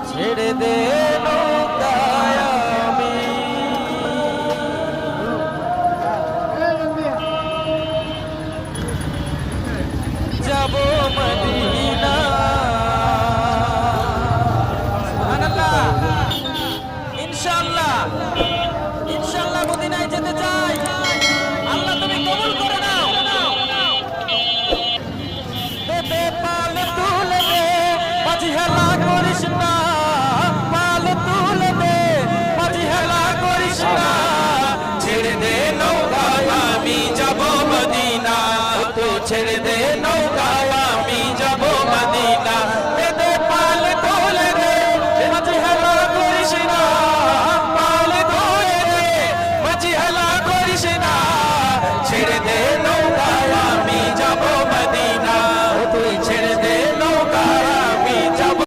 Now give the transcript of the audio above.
ছেড়ে দে নৌকায় আমি যাব মদিনা। সুবহানাল্লাহ। ইনশাআল্লাহ ইনশাআল্লাহ মদিনায় যেতে চাই। আল্লাহ তুমি কবুল করে নাও। দে পালে তুলে দে, মাঝি হেলা করিস না।